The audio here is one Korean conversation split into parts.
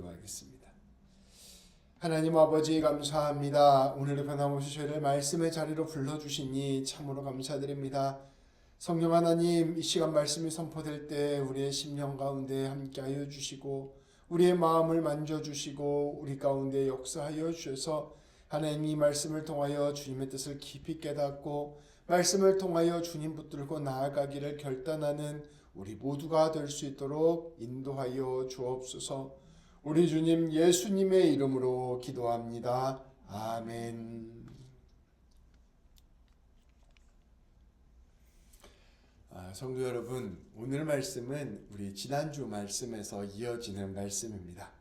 기도하겠습니다. 하나님 아버지 감사합니다. 오늘의 변함없이 저희를 말씀의 자리로 불러주시니 참으로 감사드립니다. 성령 하나님, 이 시간 말씀이 선포될 때 우리의 심령 가운데 함께하여 주시고 우리의 마음을 만져주시고 우리 가운데 역사하여 주셔서 하나님 이 말씀을 통하여 주님의 뜻을 깊이 깨닫고 말씀을 통하여 주님 붙들고 나아가기를 결단하는 우리 모두가 될 수 있도록 인도하여 주옵소서. 우리 주님 예수님의 이름으로 기도합니다. 아멘. 성도 여러분, 오늘 말씀은 우리 지난주 말씀에서 이어지는 말씀입니다.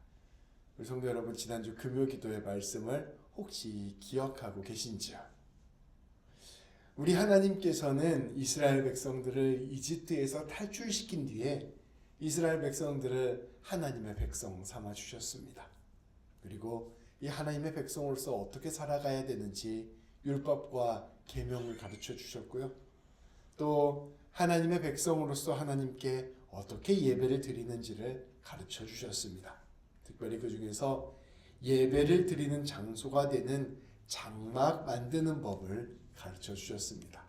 우리 성도 여러분, 지난주 금요기도의 말씀을 혹시 기억하고 계신지요? 우리 하나님께서는 이스라엘 백성들을 이집트에서 탈출시킨 뒤에 이스라엘 백성들을 하나님의 백성 삼아 주셨습니다. 그리고 이 하나님의 백성으로서 어떻게 살아가야 되는지 율법과 계명을 가르쳐 주셨고요. 또 하나님의 백성으로서 하나님께 어떻게 예배를 드리는지를 가르쳐 주셨습니다. 특별히 그 중에서 예배를 드리는 장소가 되는 장막 만드는 법을 가르쳐 주셨습니다.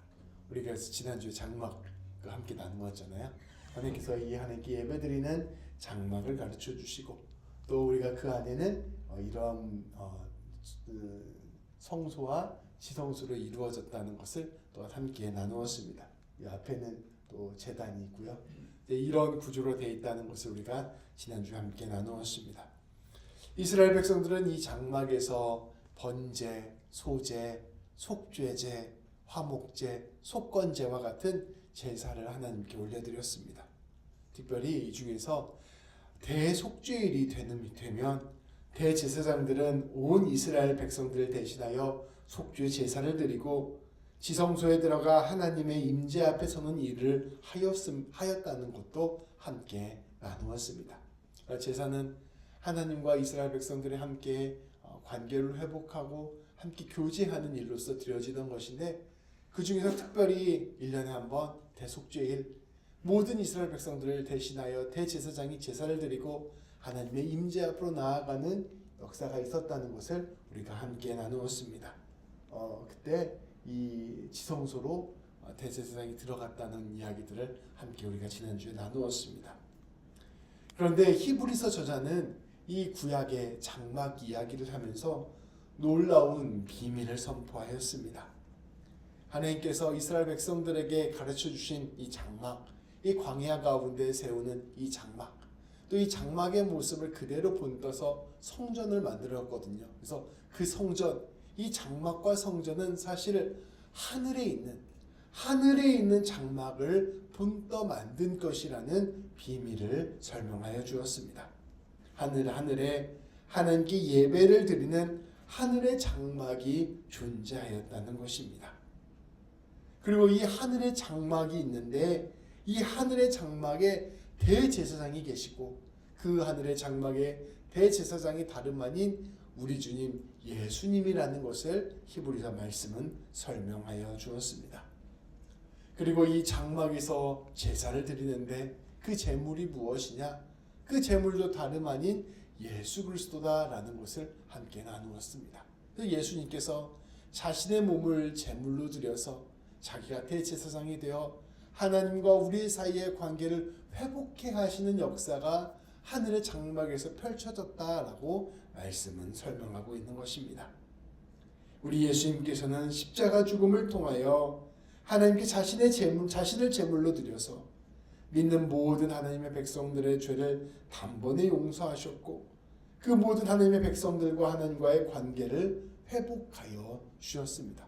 우리가 그래서 지난주에 장막 함께 나누었잖아요. 하나님께서 이 하나님께 예배드리는 장막을 가르쳐 주시고 또 우리가 그 안에는 이런 성소와 지성소로 이루어졌다는 것을 또 함께 나누었습니다. 이 앞에는 또 제단이 있고요. 이런 구조로 되어 있다는 것을 우리가 지난주에 함께 나누었습니다. 이스라엘 백성들은 이 장막에서 번제, 소제, 속죄제, 화목제, 속건제와 같은 제사를 하나님께 올려드렸습니다. 특별히 이 중에서 대속죄일이 되면 대제사장들은 온 이스라엘 백성들을 대신하여 속죄 제사를 드리고 지성소에 들어가 하나님의 임재 앞에 서는 일을 하였다는 것도 함께 나누었습니다. 제사는 하나님과 이스라엘 백성들이 함께 관계를 회복하고 함께 교제하는 일로서 드려지던 것인데 그 중에서 특별히 1년에 한 번 대속죄일 모든 이스라엘 백성들을 대신하여 대제사장이 제사를 드리고 하나님의 임재 앞으로 나아가는 역사가 있었다는 것을 우리가 함께 나누었습니다. 그때 이 지성소로 대제사장이 들어갔다는 이야기들을 함께 우리가 지난주에 나누었습니다. 그런데 히브리서 저자는 이 구약의 장막 이야기를 하면서 놀라운 비밀을 선포하였습니다. 하나님께서 이스라엘 백성들에게 가르쳐 주신 이 장막, 이 광야 가운데 세우는 이 장막, 또 이 장막의 모습을 그대로 본떠서 성전을 만들었거든요. 그래서 그 성전, 이 장막과 성전은 사실 하늘에 있는 장막을 본떠 만든 것이라는 비밀을 설명하여 주었습니다. 하늘에 하나님께 예배를 드리는 하늘의 장막이 존재하였다는 것입니다. 그리고 이 하늘의 장막이 있는데 이 하늘의 장막에 대제사장이 계시고 그 하늘의 장막에 대제사장이 다름 아닌 우리 주님 예수님이라는 것을 히브리서 말씀은 설명하여 주었습니다. 그리고 이 장막에서 제사를 드리는데 그 제물이 무엇이냐? 그 제물도 다름 아닌 예수 그리스도다라는 것을 함께 나누었습니다. 예수님께서 자신의 몸을 제물로 드려서 자기가 대제사장이 되어 하나님과 우리 사이의 관계를 회복해 하시는 역사가 하늘의 장막에서 펼쳐졌다라고 말씀은 설명하고 있는 것입니다. 우리 예수님께서는 십자가 죽음을 통하여 하나님께 자신을 제물로 드려서 믿는 모든 하나님의 백성들의 죄를 단번에 용서하셨고 그 모든 하나님의 백성들과 하나님과의 관계를 회복하여 주셨습니다.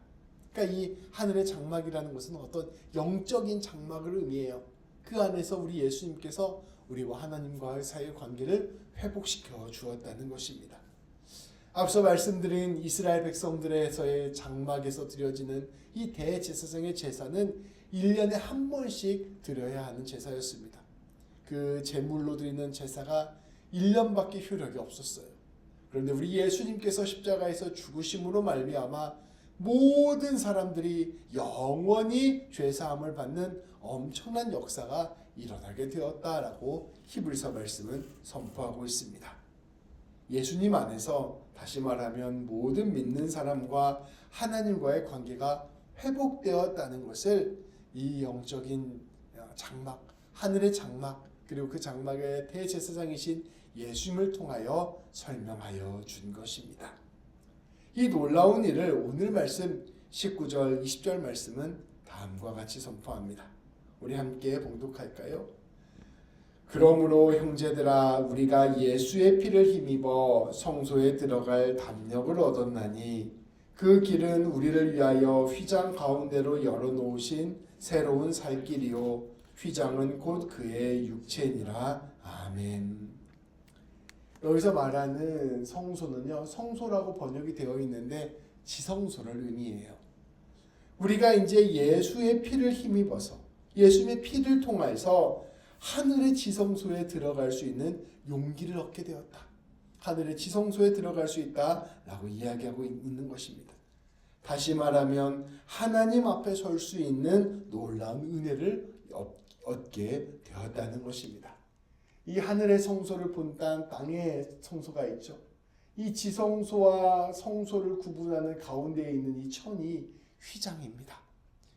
그러니까 이 하늘의 장막이라는 것은 어떤 영적인 장막을 의미해요. 그 안에서 우리 예수님께서 우리와 하나님과의 사이의 관계를 회복시켜 주었다는 것입니다. 앞서 말씀드린 이스라엘 백성들에서의 장막에서 드려지는 이 대제사장의 제사는 1년에 한 번씩 드려야 하는 제사였습니다. 그 제물로 드리는 제사가 1년밖에 효력이 없었어요. 그런데 우리 예수님께서 십자가에서 죽으심으로 말미암아 모든 사람들이 영원히 죄사함을 받는 엄청난 역사가 일어나게 되었다라고 히브리서 말씀은 선포하고 있습니다. 예수님 안에서 다시 말하면 모든 믿는 사람과 하나님과의 관계가 회복되었다는 것을 이 영적인 장막, 하늘의 장막, 그리고 그 장막의 대제사장이신 예수님을 통하여 설명하여 준 것입니다. 이 놀라운 일을 오늘 말씀 19절, 20절 말씀은 다음과 같이 선포합니다. 우리 함께 봉독할까요? 그러므로 형제들아 우리가 예수의 피를 힘입어 성소에 들어갈 담력을 얻었나니 그 길은 우리를 위하여 휘장 가운데로 열어놓으신 새로운 살 길이요 휘장은 곧 그의 육체니라. 아멘. 여기서 말하는 성소는요, 성소라고 번역이 되어 있는데 지성소를 의미해요. 우리가 이제 예수의 피를 힘입어서 예수님의 피를 통해서 하늘의 지성소에 들어갈 수 있는 용기를 얻게 되었다. 하늘의 지성소에 들어갈 수 있다라고 이야기하고 있는 것입니다. 다시 말하면 하나님 앞에 설 수 있는 놀라운 은혜를 얻게 되었다는 것입니다. 이 하늘의 성소를 본 땅의 성소가 있죠. 이 지성소와 성소를 구분하는 가운데에 있는 이 천이 휘장입니다.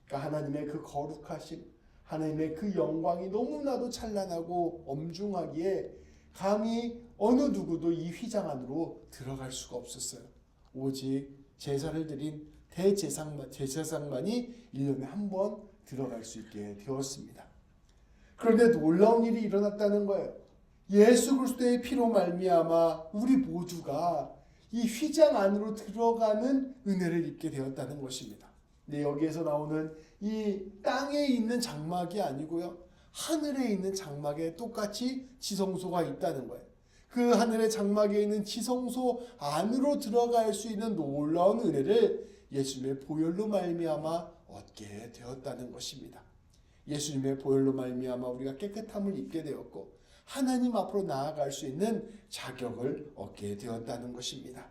그러니까 하나님의 그 거룩하심, 하나님의 그 영광이 너무나도 찬란하고 엄중하기에 감히 어느 누구도 이 휘장 안으로 들어갈 수가 없었어요. 오직 제사를 드린 대제사장만이 1년에 한 번 들어갈 수 있게 되었습니다. 그런데 놀라운 일이 일어났다는 거예요. 예수 그리스도의 피로 말미암아 우리 모두가 이 휘장 안으로 들어가는 은혜를 입게 되었다는 것입니다. 근데 여기에서 나오는 이 땅에 있는 장막이 아니고요, 하늘에 있는 장막에 똑같이 지성소가 있다는 거예요. 그 하늘의 장막에 있는 지성소 안으로 들어갈 수 있는 놀라운 은혜를 예수님의 보혈로 말미암아 얻게 되었다는 것입니다. 예수님의 보혈로 말미암아 우리가 깨끗함을 입게 되었고 하나님 앞으로 나아갈 수 있는 자격을 얻게 되었다는 것입니다.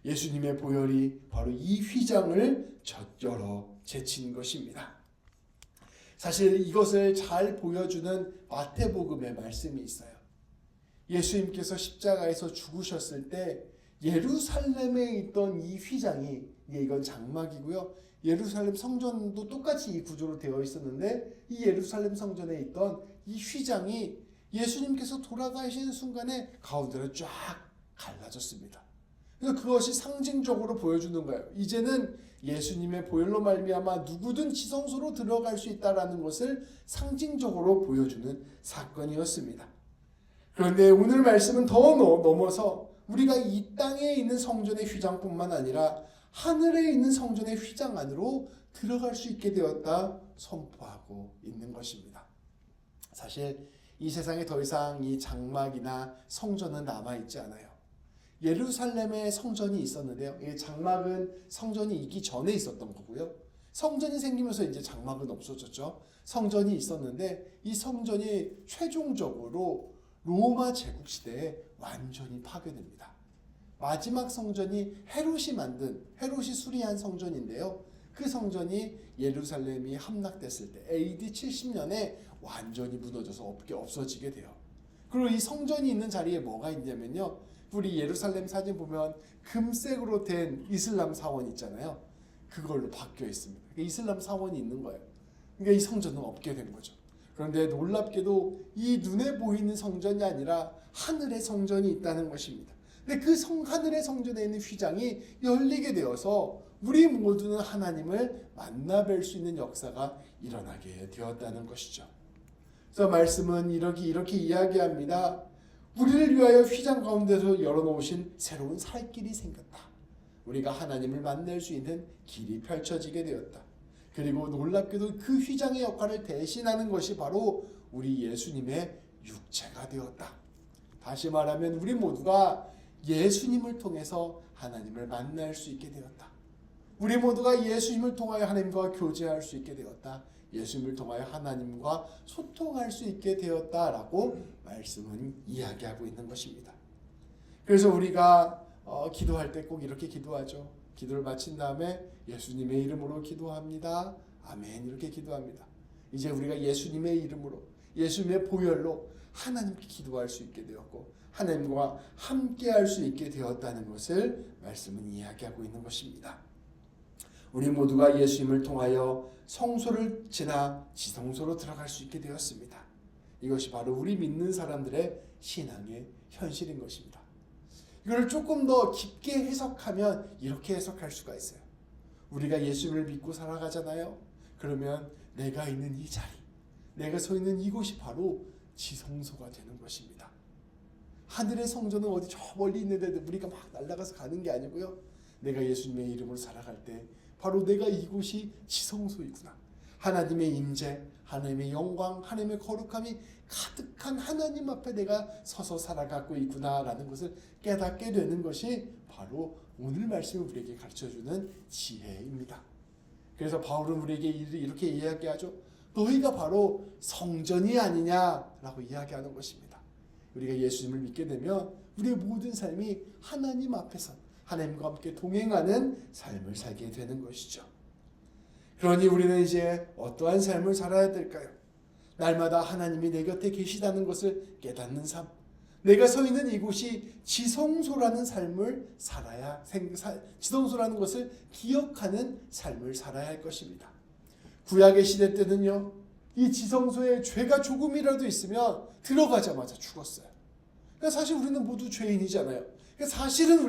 예수님의 보혈이 바로 이 휘장을 젖열어 제친 것입니다. 사실 이것을 잘 보여주는 마태복음의 말씀이 있어요. 예수님께서 십자가에서 죽으셨을 때 예루살렘에 있던 이 휘장이, 이건 장막이고요, 예루살렘 성전도 똑같이 이 구조로 되어 있었는데 이 예루살렘 성전에 있던 이 휘장이 예수님께서 돌아가시는 순간에 가운데로 쫙 갈라졌습니다. 그래서 그것이 상징적으로 보여주는 거예요. 이제는 예수님의 보혈로 말미암아 누구든 지성소로 들어갈 수 있다라는 것을 상징적으로 보여주는 사건이었습니다. 그런데 오늘 말씀은 더 넘어서 우리가 이 땅에 있는 성전의 휘장뿐만 아니라 하늘에 있는 성전의 휘장 안으로 들어갈 수 있게 되었다 선포하고 있는 것입니다. 사실 이 세상에 더 이상 이 장막이나 성전은 남아있지 않아요. 예루살렘에 성전이 있었는데요, 이 장막은 성전이 있기 전에 있었던 거고요, 성전이 생기면서 이제 장막은 없어졌죠. 성전이 있었는데 이 성전이 최종적으로 로마 제국 시대에 완전히 파괴됩니다. 마지막 성전이 헤롯이 수리한 성전인데요, 그 성전이 예루살렘이 함락됐을 때 AD 70년에 완전히 무너져서 없어지게 돼요. 그리고 이 성전이 있는 자리에 뭐가 있냐면요, 우리 예루살렘 사진 보면 금색으로 된 이슬람 사원 있잖아요. 그걸로 바뀌어 있습니다. 이슬람 사원이 있는 거예요. 그러니까 이 성전은 없게 된 거죠. 그런데 놀랍게도 이 눈에 보이는 성전이 아니라 하늘의 성전이 있다는 것입니다. 근데 그 하늘의 성전에 있는 휘장이 열리게 되어서 우리 모두는 하나님을 만나뵐 수 있는 역사가 일어나게 되었다는 것이죠. 그래서 말씀은 이렇게 이야기합니다. 우리를 위하여 휘장 가운데서 열어놓으신 새로운 살 길이 생겼다. 우리가 하나님을 만날 수 있는 길이 펼쳐지게 되었다. 그리고 놀랍게도 그 휘장의 역할을 대신하는 것이 바로 우리 예수님의 육체가 되었다. 다시 말하면 우리 모두가 예수님을 통해서 하나님을 만날 수 있게 되었다. 우리 모두가 예수님을 통하여 하나님과 교제할 수 있게 되었다. 예수님을 통하여 하나님과 소통할 수 있게 되었다라고 말씀은 이야기하고 있는 것입니다. 그래서 우리가 기도할 때 꼭 이렇게 기도하죠. 기도를 마친 다음에 예수님의 이름으로 기도합니다. 아멘, 이렇게 기도합니다. 이제 우리가 예수님의 이름으로, 예수님의 보혈로 하나님께 기도할 수 있게 되었고 하나님과 함께할 수 있게 되었다는 것을 말씀은 이야기하고 있는 것입니다. 우리 모두가 예수님을 통하여 성소를 지나 지성소로 들어갈 수 있게 되었습니다. 이것이 바로 우리 믿는 사람들의 신앙의 현실인 것입니다. 이걸 조금 더 깊게 해석하면 이렇게 해석할 수가 있어요. 우리가 예수님을 믿고 살아가잖아요. 그러면 내가 있는 이 자리, 내가 서 있는 이곳이 바로 지성소가 되는 것입니다. 하늘의 성전은 어디 저 멀리 있는데 우리가 막 날아가서 가는 게 아니고요. 내가 예수님의 이름으로 살아갈 때 바로 내가 이곳이 지성소이구나. 하나님의 임재, 하나님의 영광, 하나님의 거룩함이 가득한 하나님 앞에 내가 서서 살아가고 있구나라는 것을 깨닫게 되는 것이 바로 오늘 말씀이 우리에게 가르쳐주는 지혜입니다. 그래서 바울은 우리에게 이렇게 이야기하죠. 너희가 바로 성전이 아니냐라고 이야기하는 것입니다. 우리가 예수님을 믿게 되면 우리의 모든 삶이 하나님 앞에서 하나님과 함께 동행하는 삶을 살게 되는 것이죠. 그러니 우리는 이제 어떠한 삶을 살아야 될까요? 날마다 하나님이 내 곁에 계시다는 것을 깨닫는 삶, 내가 서 있는 이곳이 지성소라는 삶을 살아야, 지성소라는 것을 기억하는 삶을 살아야 할 것입니다. 구약의 시대 때는요, 이 지성소에 죄가 조금이라도 있으면 들어가자마자 죽었어요. 그러니까 사실 우리는 모두 죄인이잖아요. 그러니까 사실은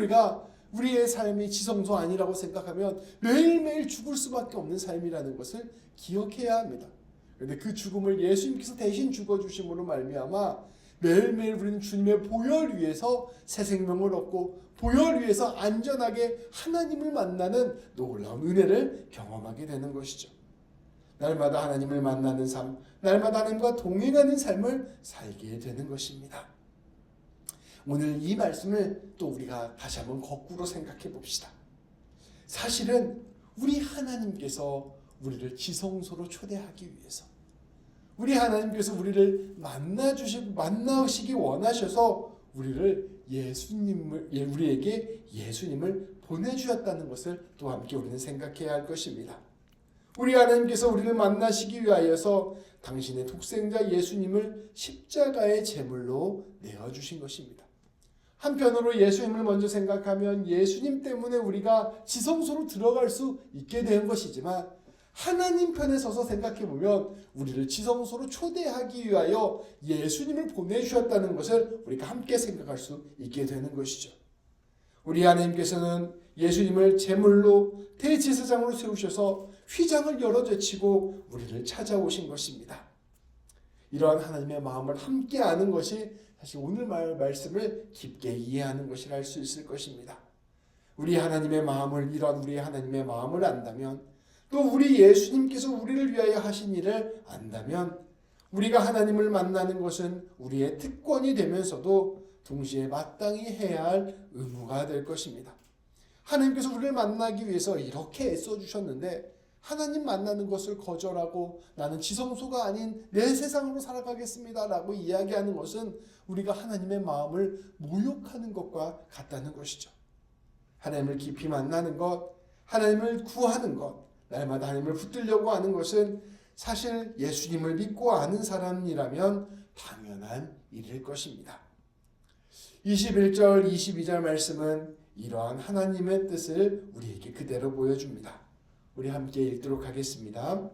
우리의 삶이 지성소 아니라고 생각하면 매일매일 죽을 수밖에 없는 삶이라는 것을 기억해야 합니다. 그런데 그 죽음을 예수님께서 대신 죽어주심으로 말미암아 매일매일 우리는 주님의 보혈 위에서 새 생명을 얻고 보혈 위에서 안전하게 하나님을 만나는 놀라운 은혜를 경험하게 되는 것이죠. 날마다 하나님을 만나는 삶, 날마다 하나님과 동행하는 삶을 살게 되는 것입니다. 오늘 이 말씀을 또 우리가 다시 한번 거꾸로 생각해 봅시다. 사실은 우리 하나님께서 우리를 지성소로 초대하기 위해서, 우리 하나님께서 우리를 만나시기 원하셔서 우리에게 예수님을 보내주셨다는 것을 또 함께 우리는 생각해야 할 것입니다. 우리 하나님께서 우리를 만나시기 위하여서 당신의 독생자 예수님을 십자가의 제물로 내어주신 것입니다. 한편으로 예수님을 먼저 생각하면 예수님 때문에 우리가 지성소로 들어갈 수 있게 된 것이지만, 하나님 편에 서서 생각해보면 우리를 지성소로 초대하기 위하여 예수님을 보내주셨다는 것을 우리가 함께 생각할 수 있게 되는 것이죠. 우리 하나님께서는 예수님을 제물로 대제사장으로 세우셔서 휘장을 열어 제치고 우리를 찾아오신 것입니다. 이러한 하나님의 마음을 함께 아는 것이 사실 오늘 말씀을 깊게 이해하는 것이라 할 수 있을 것입니다. 우리 하나님의 마음을 안다면, 또 우리 예수님께서 우리를 위하여 하신 일을 안다면, 우리가 하나님을 만나는 것은 우리의 특권이 되면서도 동시에 마땅히 해야 할 의무가 될 것입니다. 하나님께서 우리를 만나기 위해서 이렇게 애써주셨는데 하나님 만나는 것을 거절하고 나는 지성소가 아닌 내 세상으로 살아가겠습니다 라고 이야기하는 것은 우리가 하나님의 마음을 모욕하는 것과 같다는 것이죠. 하나님을 깊이 만나는 것, 하나님을 구하는 것, 날마다 하나님을 붙들려고 하는 것은 사실 예수님을 믿고 아는 사람이라면 당연한 일일 것입니다. 21절, 22절 말씀은 이러한 하나님의 뜻을 우리에게 그대로 보여줍니다. 우리 함께 읽도록 하겠습니다.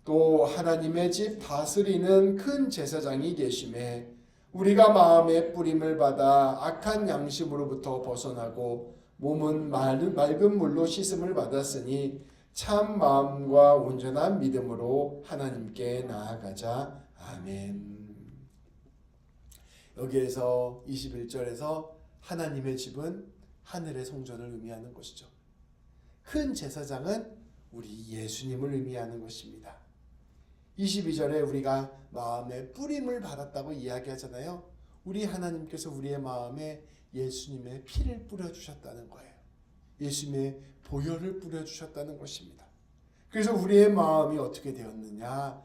또 하나님의 집 다스리는 큰 제사장이 계심에 우리가 마음의 뿌림을 받아 악한 양심으로부터 벗어나고 몸은 맑은 물로 씻음을 받았으니 참 마음과 온전한 믿음으로 하나님께 나아가자. 아멘. 여기에서 21절에서 하나님의 집은 하늘의 성전을 의미하는 것이죠. 큰 제사장은 우리 예수님을 의미하는 것입니다. 22절에 우리가 마음의 뿌림을 받았다고 이야기하잖아요. 우리 하나님께서 우리의 마음에 예수님의 피를 뿌려주셨다는 거예요. 예수님의 보혈을 뿌려주셨다는 것입니다. 그래서 우리의 마음이 어떻게 되었느냐?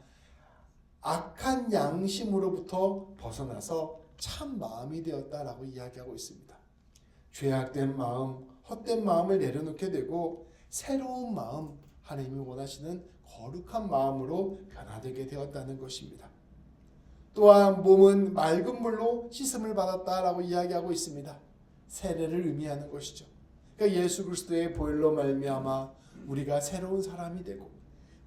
악한 양심으로부터 벗어나서 참 마음이 되었다라고 이야기하고 있습니다. 죄악된 마음, 헛된 마음을 내려놓게 되고 새로운 마음, 하나님이 원하시는 거룩한 마음으로 변화되게 되었다는 것입니다. 또한 몸은 맑은 물로 씻음을 받았다라고 이야기하고 있습니다. 세례를 의미하는 것이죠. 그러니까 예수 그리스도의 보혈로 말미암아 우리가 새로운 사람이 되고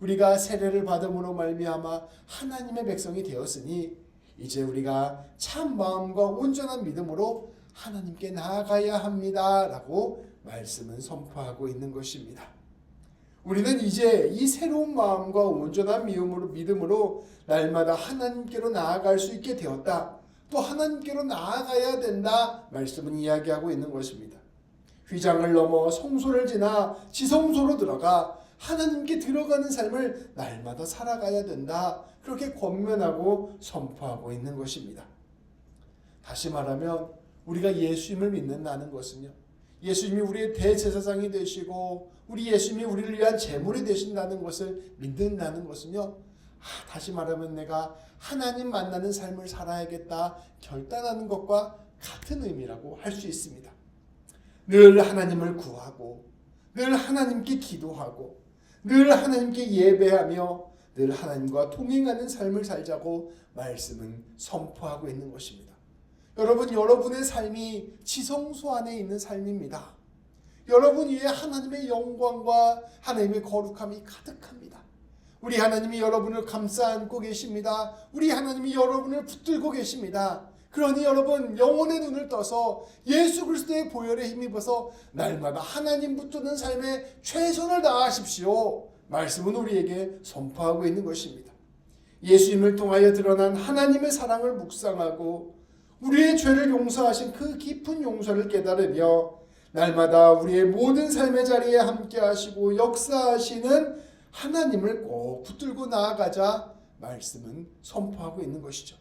우리가 세례를 받음으로 말미암아 하나님의 백성이 되었으니 이제 우리가 참 마음과 온전한 믿음으로 하나님께 나아가야 합니다라고 말씀은 선포하고 있는 것입니다. 우리는 이제 이 새로운 마음과 온전한 믿음으로 날마다 하나님께로 나아갈 수 있게 되었다. 또 하나님께로 나아가야 된다. 말씀은 이야기하고 있는 것입니다. 휘장을 넘어 성소를 지나 지성소로 들어가 하나님께 들어가는 삶을 날마다 살아가야 된다. 그렇게 권면하고 선포하고 있는 것입니다. 다시 말하면 우리가 예수님을 믿는다는 것은요, 예수님이 우리의 대제사장이 되시고 우리 예수님이 우리를 위한 제물이 되신다는 것을 믿는다는 것은요, 다시 말하면 내가 하나님 만나는 삶을 살아야겠다 결단하는 것과 같은 의미라고 할 수 있습니다. 늘 하나님을 구하고 늘 하나님께 기도하고 늘 하나님께 예배하며 늘 하나님과 동행하는 삶을 살자고 말씀은 선포하고 있는 것입니다. 여러분, 여러분의 삶이 지성소 안에 있는 삶입니다. 여러분 위에 하나님의 영광과 하나님의 거룩함이 가득합니다. 우리 하나님이 여러분을 감싸 안고 계십니다. 우리 하나님이 여러분을 붙들고 계십니다. 그러니 여러분, 영혼의 눈을 떠서 예수 그리스도의 보혈에 힘입어서 날마다 하나님 붙드는 삶에 최선을 다하십시오. 말씀은 우리에게 선포하고 있는 것입니다. 예수님을 통하여 드러난 하나님의 사랑을 묵상하고 우리의 죄를 용서하신 그 깊은 용서를 깨달으며 날마다 우리의 모든 삶의 자리에 함께 하시고 역사하시는 하나님을 꼭 붙들고 나아가자 말씀은 선포하고 있는 것이죠.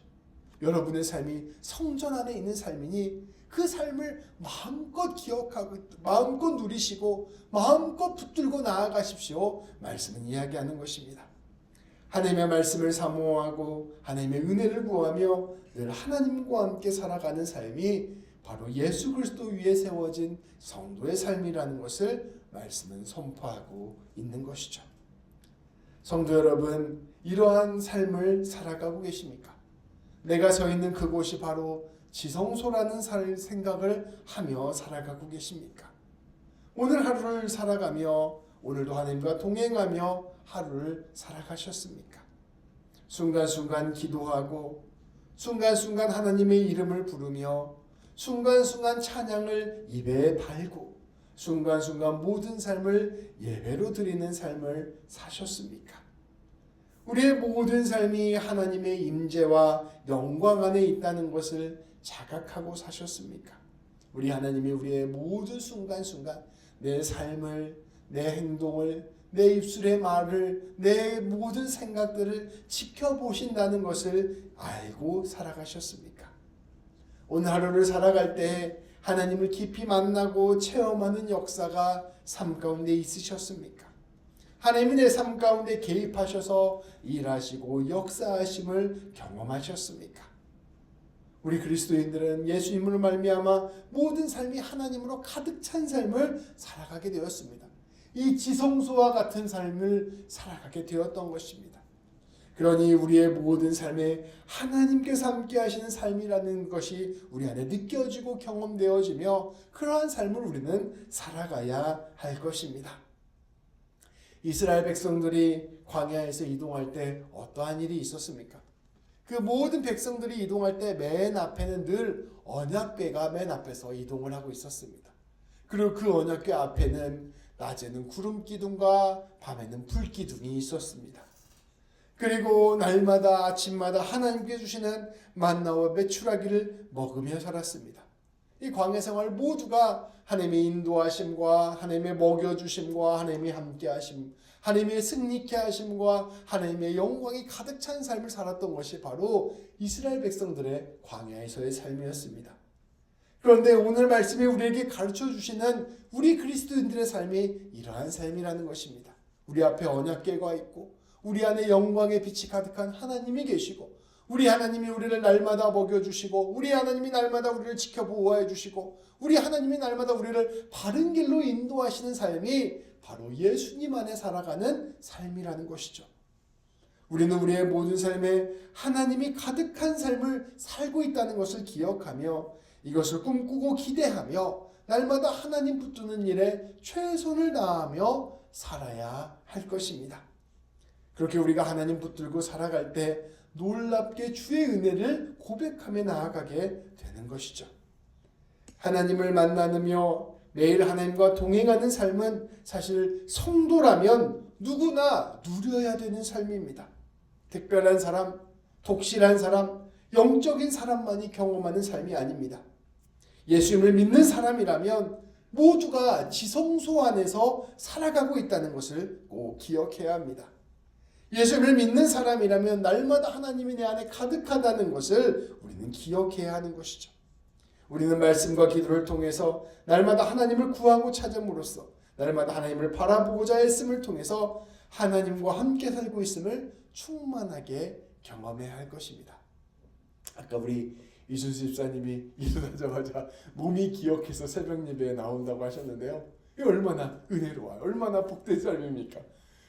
여러분의 삶이 성전 안에 있는 삶이니 그 삶을 마음껏 기억하고 마음껏 누리시고 마음껏 붙들고 나아가십시오. 말씀은 이야기하는 것입니다. 하나님의 말씀을 사모하고 하나님의 은혜를 구하며 늘 하나님과 함께 살아가는 삶이 바로 예수 그리스도 위에 세워진 성도의 삶이라는 것을 말씀은 선포하고 있는 것이죠. 성도 여러분, 이러한 삶을 살아가고 계십니까? 내가 서 있는 그곳이 바로 지성소라는 생각을 하며 살아가고 계십니까? 오늘 하루를 살아가며 오늘도 하나님과 동행하며 하루를 살아가셨습니까? 순간순간 기도하고 순간순간 하나님의 이름을 부르며 순간순간 찬양을 입에 달고 순간순간 모든 삶을 예배로 드리는 삶을 사셨습니까? 우리의 모든 삶이 하나님의 임재와 영광 안에 있다는 것을 자각하고 사셨습니까? 우리 하나님이 우리의 모든 순간순간 내 삶을, 내 행동을, 내 입술의 말을, 내 모든 생각들을 지켜보신다는 것을 알고 살아가셨습니까? 오늘 하루를 살아갈 때 하나님을 깊이 만나고 체험하는 역사가 삶 가운데 있으셨습니까? 하나님이 내 삶 가운데 개입하셔서 일하시고 역사하심을 경험하셨습니까? 우리 그리스도인들은 예수님으로 말미암아 모든 삶이 하나님으로 가득 찬 삶을 살아가게 되었습니다. 이 지성소와 같은 삶을 살아가게 되었던 것입니다. 그러니 우리의 모든 삶에 하나님께서 함께 하시는 삶이라는 것이 우리 안에 느껴지고 경험되어지며 그러한 삶을 우리는 살아가야 할 것입니다. 이스라엘 백성들이 광야에서 이동할 때 어떠한 일이 있었습니까? 그 모든 백성들이 이동할 때 맨 앞에는 늘 언약궤가 맨 앞에서 이동을 하고 있었습니다. 그리고 그 언약궤 앞에는 낮에는 구름 기둥과 밤에는 불 기둥이 있었습니다. 그리고 날마다 아침마다 하나님께 주시는 만나와 메추라기를 먹으며 살았습니다. 이 광야 생활 모두가 하나님의 인도하심과 하나님의 먹여주심과 하나님의 함께하심, 하나님의 승리케 하심과 하나님의 영광이 가득 찬 삶을 살았던 것이 바로 이스라엘 백성들의 광야에서의 삶이었습니다. 그런데 오늘 말씀이 우리에게 가르쳐 주시는 우리 그리스도인들의 삶이 이러한 삶이라는 것입니다. 우리 앞에 언약궤가 있고 우리 안에 영광의 빛이 가득한 하나님이 계시고 우리 하나님이 우리를 날마다 먹여주시고 우리 하나님이 날마다 우리를 지켜보호해 주시고 우리 하나님이 날마다 우리를 바른 길로 인도하시는 삶이 바로 예수님 안에 살아가는 삶이라는 것이죠. 우리는 우리의 모든 삶에 하나님이 가득한 삶을 살고 있다는 것을 기억하며 이것을 꿈꾸고 기대하며 날마다 하나님 붙드는 일에 최선을 다하며 살아야 할 것입니다. 그렇게 우리가 하나님 붙들고 살아갈 때 놀랍게 주의 은혜를 고백하며 나아가게 되는 것이죠. 하나님을 만나며 매일 하나님과 동행하는 삶은 사실 성도라면 누구나 누려야 되는 삶입니다. 특별한 사람, 독실한 사람, 영적인 사람만이 경험하는 삶이 아닙니다. 예수님을 믿는 사람이라면 모두가 지성소 안에서 살아가고 있다는 것을 꼭 기억해야 합니다. 예수님을 믿는 사람이라면 날마다 하나님이 내 안에 가득하다는 것을 우리는 기억해야 하는 것이죠. 우리는 말씀과 기도를 통해서 날마다 하나님을 구하고 찾음으로써 날마다 하나님을 바라보고자 애씀을 통해서 하나님과 함께 살고 있음을 충만하게 경험해야 할 것입니다. 아까 우리 이순수 집사님이 일어나자마자 몸이 기억해서 새벽 예배에 나온다고 하셨는데요. 이게 얼마나 은혜로워요. 얼마나 복된 삶입니까?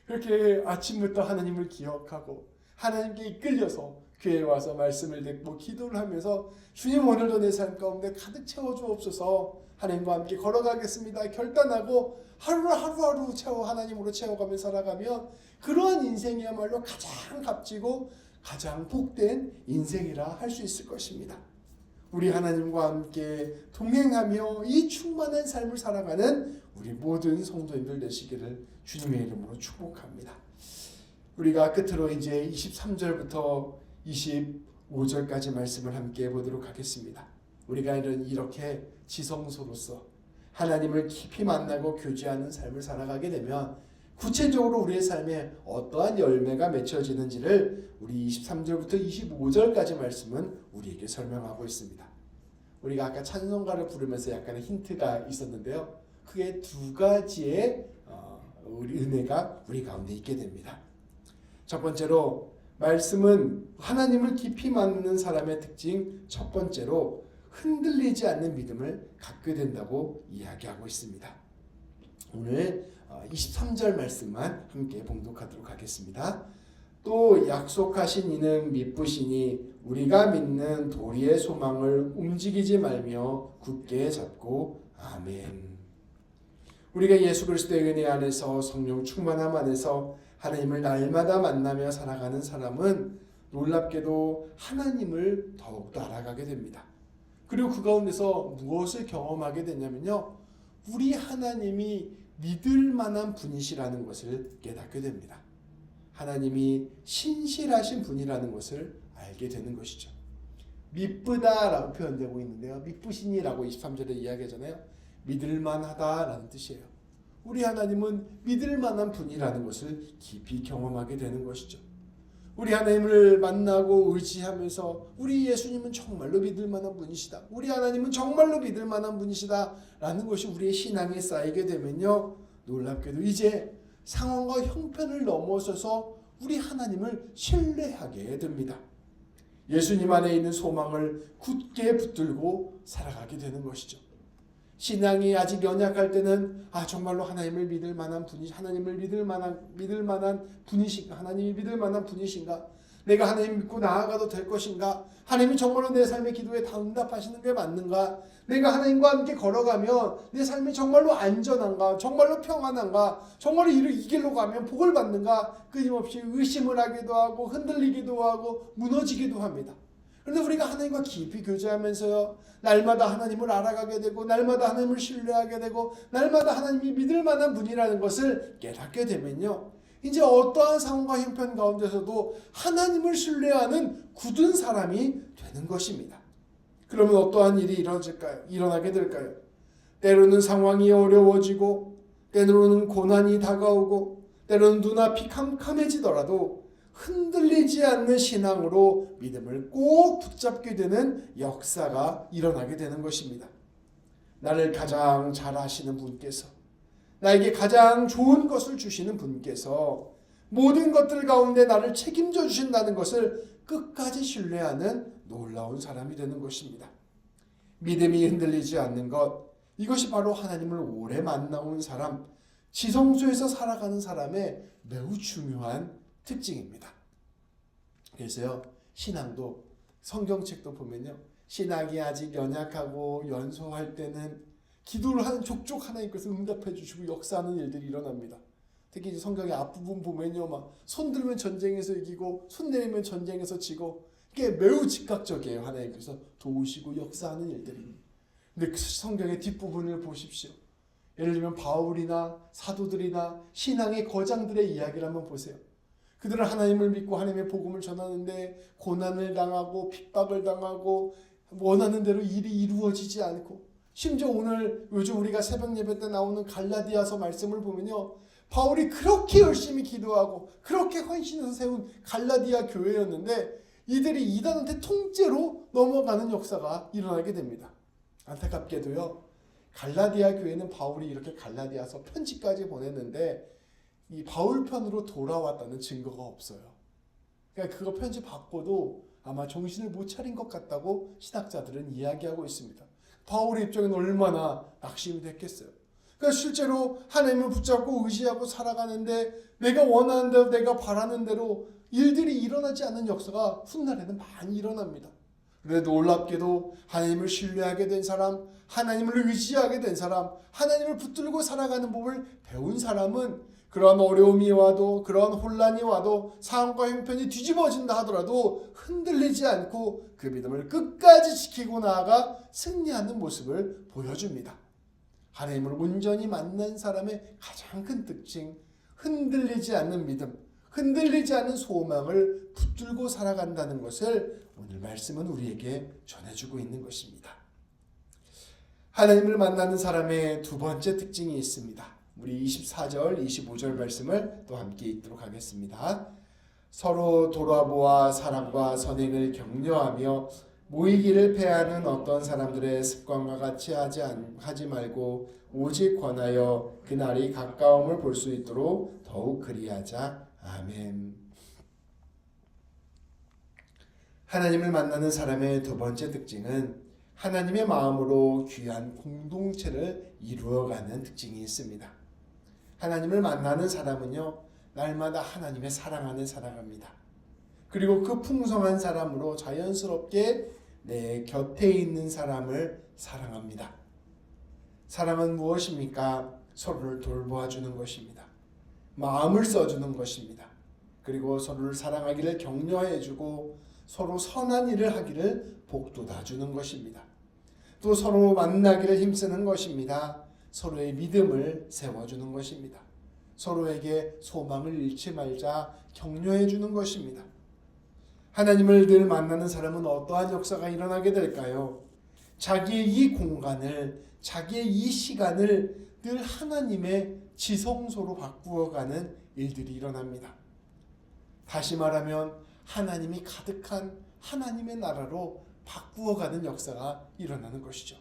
그렇게 아침부터 하나님을 기억하고 하나님께 이끌려서 교회에 와서 말씀을 듣고 기도를 하면서 주님 오늘도 내 삶 가운데 가득 채워주옵소서, 하나님과 함께 걸어가겠습니다 결단하고 하루하루 하나님으로 채워가며 살아가면 그러한 인생이야말로 가장 값지고 가장 복된 인생이라 할 수 있을 것입니다. 우리 하나님과 함께 동행하며 이 충만한 삶을 살아가는 우리 모든 성도님들 되시기를 주님의 이름으로 축복합니다. 우리가 끝으로 이제 23절부터 25절까지 말씀을 함께 보도록 하겠습니다. 우리가 이렇게 지성소로서 하나님을 깊이 만나고 교제하는 삶을 살아가게 되면 구체적으로 우리의 삶에 어떠한 열매가 맺혀지는지를 우리 23절부터 25절까지 말씀은 우리에게 설명하고 있습니다. 우리가 아까 찬송가를 부르면서 약간의 힌트가 있었는데요. 그게 두 가지의 우리 은혜가 우리 가운데 있게 됩니다. 첫 번째로 말씀은 하나님을 깊이 만나는 사람의 특징 첫 번째로 흔들리지 않는 믿음을 갖게 된다고 이야기하고 있습니다. 오늘 23절 말씀만 함께 봉독하도록 하겠습니다. 또 약속하신 이는 미쁘시니 우리가 믿는 도리의 소망을 움직이지 말며 굳게 잡고 아멘. 우리가 예수 그리스도의 은혜 안에서 성령 충만함 안에서 하나님을 날마다 만나며 살아가는 사람은 놀랍게도 하나님을 더욱더 알아가게 됩니다. 그리고 그 가운데서 무엇을 경험하게 되냐면요, 우리 하나님이 믿을 만한 분이시라는 것을 깨닫게 됩니다. 하나님이 신실하신 분이라는 것을 알게 되는 것이죠. 미쁘다라고 표현되고 있는데요, 미쁘시니라고 23절에 이야기하잖아요. 믿을 만하다라는 뜻이에요. 우리 하나님은 믿을 만한 분이라는 것을 깊이 경험하게 되는 것이죠. 우리 하나님을 만나고 의지하면서 우리 예수님은 정말로 믿을 만한 분이시다, 우리 하나님은 정말로 믿을 만한 분이시다 라는 것이 우리의 신앙에 쌓이게 되면요, 놀랍게도 이제 상황과 형편을 넘어서서 우리 하나님을 신뢰하게 됩니다. 예수님 안에 있는 소망을 굳게 붙들고 살아가게 되는 것이죠. 신앙이 아직 연약할 때는 정말로 하나님을 믿을 만한 분이, 하나님을 믿을 만한 분이신가, 하나님이 믿을 만한 분이신가, 내가 하나님 믿고 나아가도 될 것인가, 하나님이 정말로 내 삶의 기도에 다 응답하시는 게 맞는가, 내가 하나님과 함께 걸어가면 내 삶이 정말로 안전한가, 정말로 평안한가, 정말로 이 길로 가면 복을 받는가, 끊임없이 의심을 하기도 하고 흔들리기도 하고 무너지기도 합니다. 그런데 우리가 하나님과 깊이 교제하면서요, 날마다 하나님을 알아가게 되고 날마다 하나님을 신뢰하게 되고 날마다 하나님이 믿을 만한 분이라는 것을 깨닫게 되면요, 이제 어떠한 상황과 형편 가운데서도 하나님을 신뢰하는 굳은 사람이 되는 것입니다. 그러면 어떠한 일이 일어나게 될까요? 때로는 상황이 어려워지고 때로는 고난이 다가오고 때로는 눈앞이 캄캄해지더라도 흔들리지 않는 신앙으로 믿음을 꼭 붙잡게 되는 역사가 일어나게 되는 것입니다. 나를 가장 잘 아시는 분께서, 나에게 가장 좋은 것을 주시는 분께서 모든 것들 가운데 나를 책임져 주신다는 것을 끝까지 신뢰하는 놀라운 사람이 되는 것입니다. 믿음이 흔들리지 않는 것, 이것이 바로 하나님을 오래 만나온 사람, 지성소에서 살아가는 사람의 매우 중요한 특징입니다. 그래서요, 신앙도 성경책도 보면요, 신앙이 아직 연약하고 연소할 때는 기도를 하는 족족 하나님께서 응답해 주시고 역사하는 일들이 일어납니다. 특히 이제 성경의 앞부분 보면요, 막 손 들면 전쟁에서 이기고 손 내리면 전쟁에서 지고, 이게 매우 즉각적이에요. 하나님께서 도우시고 역사하는 일들이. 근데 그 성경의 뒷부분을 보십시오. 예를 들면 바울이나 사도들이나 신앙의 거장들의 이야기를 한번 보세요. 그들은 하나님을 믿고 하나님의 복음을 전하는데 고난을 당하고 핍박을 당하고 원하는 대로 일이 이루어지지 않고, 심지어 오늘 요즘 우리가 새벽 예배 때 나오는 갈라디아서 말씀을 보면요, 바울이 그렇게 열심히 기도하고 그렇게 헌신해서 세운 갈라디아 교회였는데 이들이 이단한테 통째로 넘어가는 역사가 일어나게 됩니다. 안타깝게도요, 갈라디아 교회는 바울이 이렇게 갈라디아서 편지까지 보냈는데 이 바울 편으로 돌아왔다는 증거가 없어요. 그러니까 그거 편지 받고도 아마 정신을 못 차린 것 같다고 신학자들은 이야기하고 있습니다. 바울의 입장에는 얼마나 낙심이 됐겠어요. 그러니까 실제로 하나님을 붙잡고 의지하고 살아가는데 내가 원하는 대로, 내가 바라는 대로 일들이 일어나지 않는 역사가 훗날에는 많이 일어납니다. 그래도 놀랍게도 하나님을 신뢰하게 된 사람, 하나님을 의지하게 된 사람, 하나님을 붙들고 살아가는 법을 배운 사람은 그런 어려움이 와도, 그런 혼란이 와도, 상황과 형편이 뒤집어진다 하더라도 흔들리지 않고 그 믿음을 끝까지 지키고 나아가 승리하는 모습을 보여줍니다. 하나님을 온전히 만난 사람의 가장 큰 특징, 흔들리지 않는 믿음, 흔들리지 않는 소망을 붙들고 살아간다는 것을 오늘 말씀은 우리에게 전해주고 있는 것입니다. 하나님을 만나는 사람의 두 번째 특징이 있습니다. 우리 24절, 25절 말씀을 또 함께 읽도록 하겠습니다. 서로 돌아보아 사랑과 선행을 격려하며 모이기를 패하는 어떤 사람들의 습관과 같이 하지 말고 오직 권하여 그날이 가까움을 볼 수 있도록 더욱 그리하자. 아멘. 하나님을 만나는 사람의 두 번째 특징은 하나님의 마음으로 귀한 공동체를 이루어가는 특징이 있습니다. 하나님을 만나는 사람은요, 날마다 하나님의 사랑 안에 살아갑니다. 그리고 그 풍성한 사람으로 자연스럽게 내 곁에 있는 사람을 사랑합니다. 사랑은 무엇입니까? 서로를 돌보아주는 것입니다. 마음을 써주는 것입니다. 그리고 서로를 사랑하기를 격려해주고 서로 선한 일을 하기를 복돋아주는 것입니다. 또 서로 만나기를 힘쓰는 것입니다. 서로의 믿음을 세워주는 것입니다. 서로에게 소망을 잃지 말자 격려해주는 것입니다. 하나님을 늘 만나는 사람은 어떠한 역사가 일어나게 될까요? 자기의 이 공간을, 자기의 이 시간을 늘 하나님의 지성소로 바꾸어가는 일들이 일어납니다. 다시 말하면 하나님이 가득한 하나님의 나라로 바꾸어가는 역사가 일어나는 것이죠.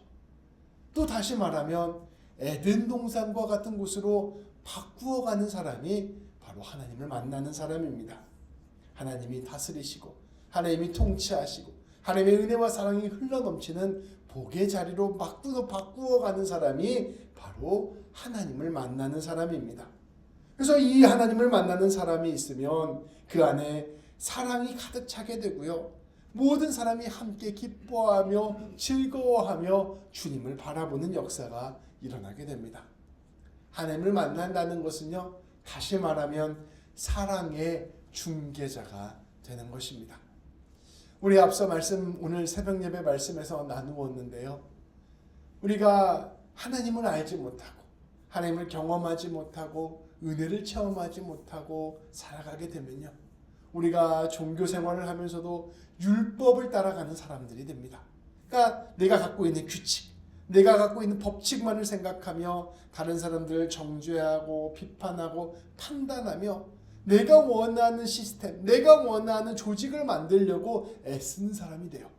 또 다시 말하면 에덴 동산과 같은 곳으로 바꾸어가는 사람이 바로 하나님을 만나는 사람입니다. 하나님이 다스리시고 하나님이 통치하시고 하나님의 은혜와 사랑이 흘러넘치는 복의 자리로 바꾸어가는 사람이 바로 하나님을 만나는 사람입니다. 그래서 이 하나님을 만나는 사람이 있으면 그 안에 사랑이 가득 차게 되고요, 모든 사람이 함께 기뻐하며 즐거워하며 주님을 바라보는 역사가 일어나게 됩니다. 하나님을 만난다는 것은요, 다시 말하면 사랑의 중개자가 되는 것입니다. 우리 앞서 오늘 새벽 예배 말씀에서 나누었는데요, 우리가 하나님을 알지 못하고 하나님을 경험하지 못하고 은혜를 체험하지 못하고 살아가게 되면요, 우리가 종교 생활을 하면서도 율법을 따라가는 사람들이 됩니다. 그러니까 내가 갖고 있는 규칙, 내가 갖고 있는 법칙만을 생각하며 다른 사람들을 정죄하고 비판하고 판단하며 내가 원하는 시스템, 내가 원하는 조직을 만들려고 애쓰는 사람이 돼요.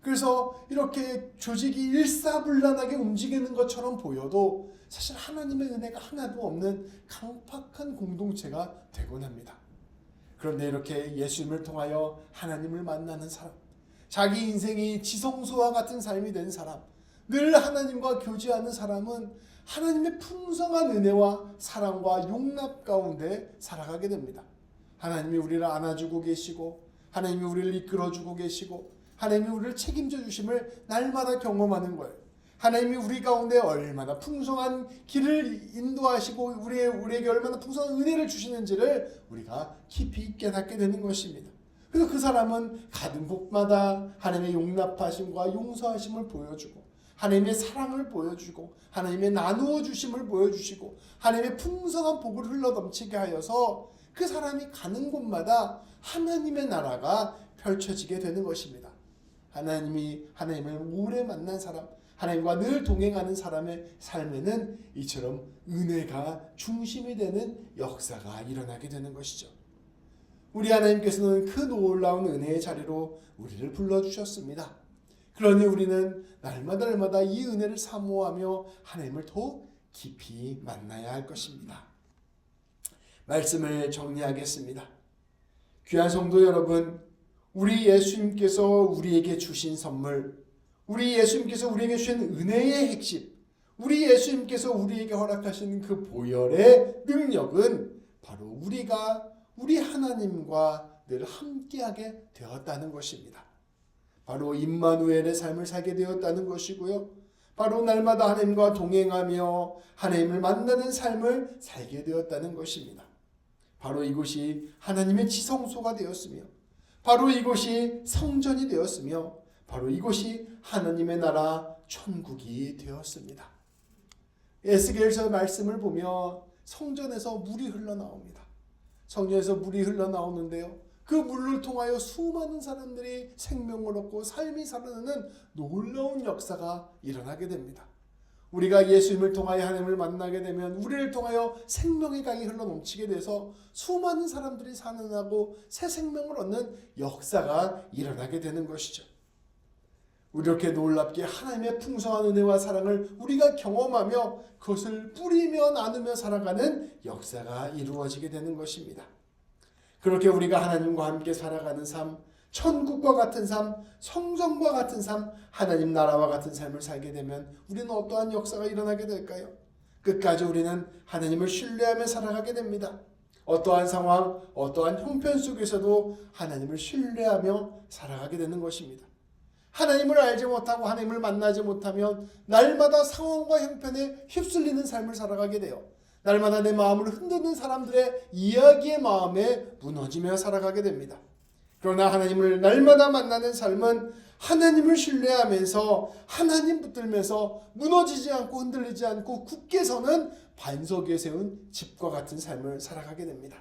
그래서 이렇게 조직이 일사불란하게 움직이는 것처럼 보여도 사실 하나님의 은혜가 하나도 없는 강팍한 공동체가 되곤 합니다. 그런데 이렇게 예수님을 통하여 하나님을 만나는 사람, 자기 인생이 지성소와 같은 삶이 된 사람, 늘 하나님과 교제하는 사람은 하나님의 풍성한 은혜와 사랑과 용납 가운데 살아가게 됩니다. 하나님이 우리를 안아주고 계시고 하나님이 우리를 이끌어주고 계시고 하나님이 우리를 책임져 주심을 날마다 경험하는 거예요. 하나님이 우리 가운데 얼마나 풍성한 길을 인도하시고 우리에게 얼마나 풍성한 은혜를 주시는지를 우리가 깊이 깨닫게 되는 것입니다. 그래서 그 사람은 가든 곳마다 하나님의 용납하심과 용서하심을 보여주고 하나님의 사랑을 보여주고 하나님의 나누어 주심을 보여주시고 하나님의 풍성한 복을 흘러넘치게 하여서 그 사람이 가는 곳마다 하나님의 나라가 펼쳐지게 되는 것입니다. 하나님을 오래 만난 사람, 하나님과 늘 동행하는 사람의 삶에는 이처럼 은혜가 중심이 되는 역사가 일어나게 되는 것이죠. 우리 하나님께서는 그 놀라운 은혜의 자리로 우리를 불러주셨습니다. 그러니 우리는 날마다 이 은혜를 사모하며 하나님을 더 깊이 만나야 할 것입니다. 말씀을 정리하겠습니다. 귀한 성도 여러분, 우리 예수님께서 우리에게 주신 선물, 우리 예수님께서 우리에게 주신 은혜의 핵심, 우리 예수님께서 우리에게 허락하신 그 보혈의 능력은 바로 우리가 우리 하나님과 늘 함께하게 되었다는 것입니다. 바로 임마누엘의 삶을 살게 되었다는 것이고요. 바로 날마다 하나님과 동행하며 하나님을 만나는 삶을 살게 되었다는 것입니다. 바로 이곳이 하나님의 지성소가 되었으며 바로 이곳이 성전이 되었으며 바로 이곳이 하나님의 나라 천국이 되었습니다. 에스겔서 말씀을 보면 성전에서 물이 흘러나옵니다. 성전에서 물이 흘러나오는데요. 그 물을 통하여 수많은 사람들이 생명을 얻고 삶이 살아나는 놀라운 역사가 일어나게 됩니다. 우리가 예수님을 통하여 하나님을 만나게 되면 우리를 통하여 생명의 강이 흘러넘치게 돼서 수많은 사람들이 살아나고 새 생명을 얻는 역사가 일어나게 되는 것이죠. 이렇게 놀랍게 하나님의 풍성한 은혜와 사랑을 우리가 경험하며 그것을 뿌리며 나누며 살아가는 역사가 이루어지게 되는 것입니다. 그렇게 우리가 하나님과 함께 살아가는 삶, 천국과 같은 삶, 성전과 같은 삶, 하나님 나라와 같은 삶을 살게 되면 우리는 어떠한 역사가 일어나게 될까요? 끝까지 우리는 하나님을 신뢰하며 살아가게 됩니다. 어떠한 상황, 어떠한 형편 속에서도 하나님을 신뢰하며 살아가게 되는 것입니다. 하나님을 알지 못하고 하나님을 만나지 못하면 날마다 상황과 형편에 휩쓸리는 삶을 살아가게 돼요. 날마다 내 마음을 흔드는 사람들의 이야기의 마음에 무너지며 살아가게 됩니다. 그러나 하나님을 날마다 만나는 삶은 하나님을 신뢰하면서 하나님 붙들면서 무너지지 않고 흔들리지 않고 굳게 서는 반석 위에 세운 집과 같은 삶을 살아가게 됩니다.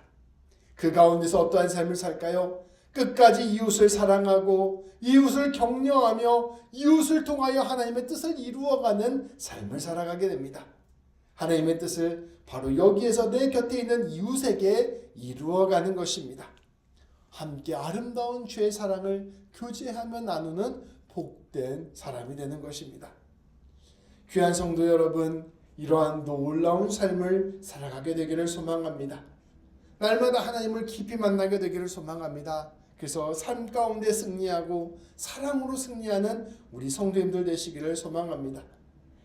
그 가운데서 어떠한 삶을 살까요? 끝까지 이웃을 사랑하고 이웃을 격려하며 이웃을 통하여 하나님의 뜻을 이루어가는 삶을 살아가게 됩니다. 하나님의 뜻을 바로 여기에서 내 곁에 있는 이웃에게 이루어가는 것입니다. 함께 아름다운 주의 사랑을 교제하며 나누는 복된 사람이 되는 것입니다. 귀한 성도 여러분, 이러한 놀라운 삶을 살아가게 되기를 소망합니다. 날마다 하나님을 깊이 만나게 되기를 소망합니다. 그래서 삶 가운데 승리하고 사랑으로 승리하는 우리 성도님들 되시기를 소망합니다.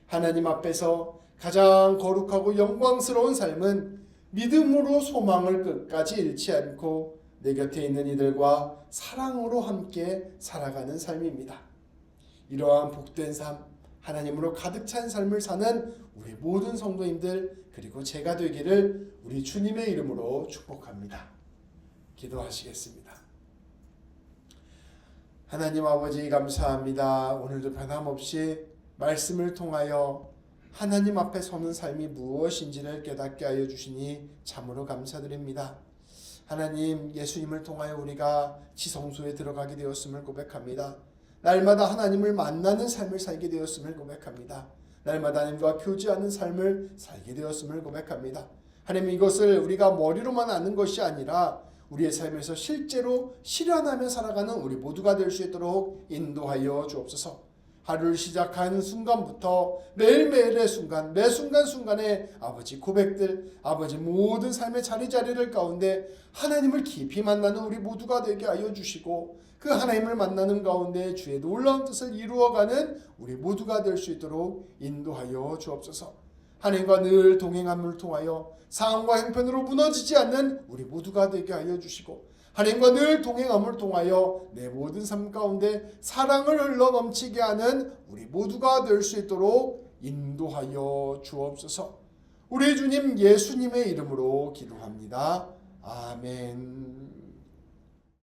하나님 앞에서 가장 거룩하고 영광스러운 삶은 믿음으로 소망을 끝까지 잃지 않고 내 곁에 있는 이들과 사랑으로 함께 살아가는 삶입니다. 이러한 복된 삶, 하나님으로 가득 찬 삶을 사는 우리 모든 성도님들 그리고 제가 되기를 우리 주님의 이름으로 축복합니다. 기도하시겠습니다. 하나님 아버지 감사합니다. 오늘도 변함없이 말씀을 통하여 하나님 앞에 서는 삶이 무엇인지를 깨닫게 하여 주시니 참으로 감사드립니다. 하나님, 예수님을 통하여 우리가 지성소에 들어가게 되었음을 고백합니다. 날마다 하나님을 만나는 삶을 살게 되었음을 고백합니다. 날마다 하나님과 교제하는 삶을 살게 되었음을 고백합니다. 하나님, 이것을 우리가 머리로만 아는 것이 아니라 우리의 삶에서 실제로 실현하며 살아가는 우리 모두가 될 수 있도록 인도하여 주옵소서. 하루를 시작하는 순간부터 매일매일의 순간, 매 순간순간의 아버지 고백들, 아버지 모든 삶의 자리자리를 가운데 하나님을 깊이 만나는 우리 모두가 되게 하여 주시고 그 하나님을 만나는 가운데 주의 놀라운 뜻을 이루어가는 우리 모두가 될 수 있도록 인도하여 주옵소서. 하나님과 늘 동행함을 통하여 상황과 형편으로 무너지지 않는 우리 모두가 되게 하여 주시고 하나님과 늘 동행함을 통하여 내 모든 삶 가운데 사랑을 흘러 넘치게 하는 우리 모두가 될 수 있도록 인도하여 주옵소서. 우리 주님 예수님의 이름으로 기도합니다. 아멘.